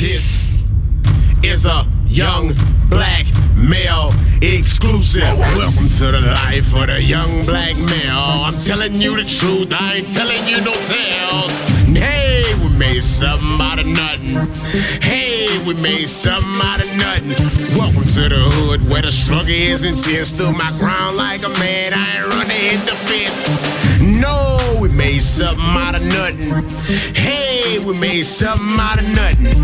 This is a young black male exclusive. Welcome to the life of the young black male. I'm telling you the truth, I ain't telling you no tales. Hey, we made something out of nothing. Hey, we made something out of nothing. Welcome to the hood where the struggle is intense. Stood my ground like a man, I ain't running hit the fence. No, we made something out of nothing. Hey, we made something out of nothing.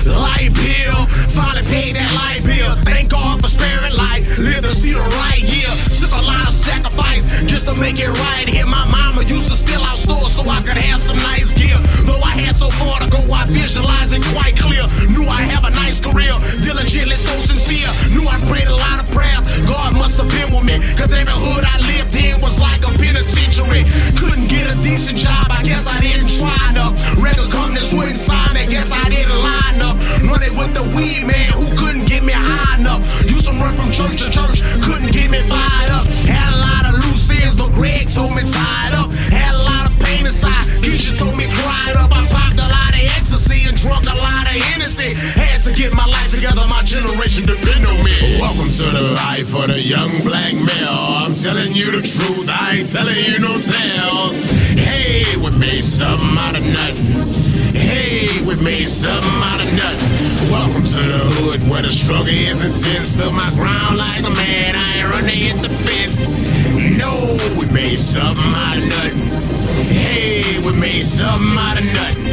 Light bill, finally paid that light bill. Thank God for sparing life, live to see the right year. Took a lot of sacrifice just to make it right here. My mama used to steal out stores so I could have some nice gear. Though I had so far to go, I visualized it quite clear. Knew I have a nice career, diligently so sincere. Knew I prayed a lot of prayers, God must have been with me. Cause every hood I lived in was like a penitentiary. Couldn't get a decent job, I guess I didn't try enough. Record companies wouldn't sign me, guess I didn't line up. Running with the weed man who couldn't get me high enough. Used to run from church to church, couldn't get me fired up. Had a lot of loose ends, but Greg told me tied up. Had a lot of pain inside, Keisha told me cried up. I popped a lot of ecstasy and drunk a lot of Hennessy. Had to get my life together, my generation depend on me. Welcome to the life of the young black male. I'm telling you the truth, I ain't telling you no tales. Hey, we made something out of nothing. Hey, we made something out of nothing. Welcome to the hood where the struggle is intense. Stood my ground like a man, I ain't running hit the fence. No, we made something out of nothing. Hey, we made something out of nothing.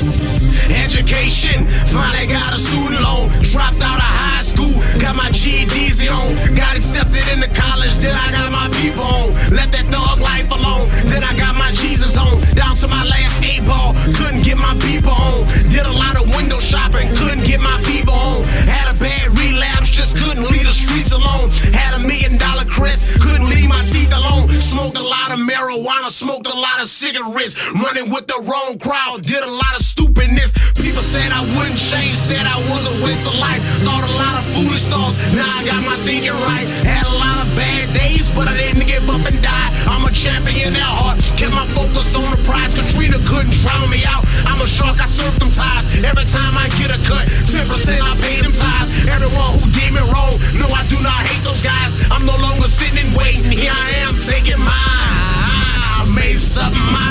Education, finally got a student loan. Dropped out of high school, got my GEDs on. Got accepted into college, then I got my people on. Left that thug life alone, then I got my Jesus on. Down to my last 8-ball, couldn't get my people on. Did a lot of window shopping, couldn't get my people on. Had a bad relapse, just couldn't leave the streets alone. Had $1 million crest, couldn't leave my teeth alone. Smoked a lot of marijuana, smoked a lot of cigarettes. Running with the wrong crowd, did a lot of stupidness. People said I wouldn't change, said I was a waste of life. Thought a lot of foolish thoughts, now I got my thinking right. Had a lot of bad days, but I didn't give up and die. I'm a champion at heart, kept my focus on the prize. Katrina couldn't drown me out, I'm a shark, I surf them ties. Every time I get a cut, 10% I pay them ties. Everyone who did me wrong, no I do not hate those guys. I'm no longer sitting and waiting, here I am taking mine. I made something out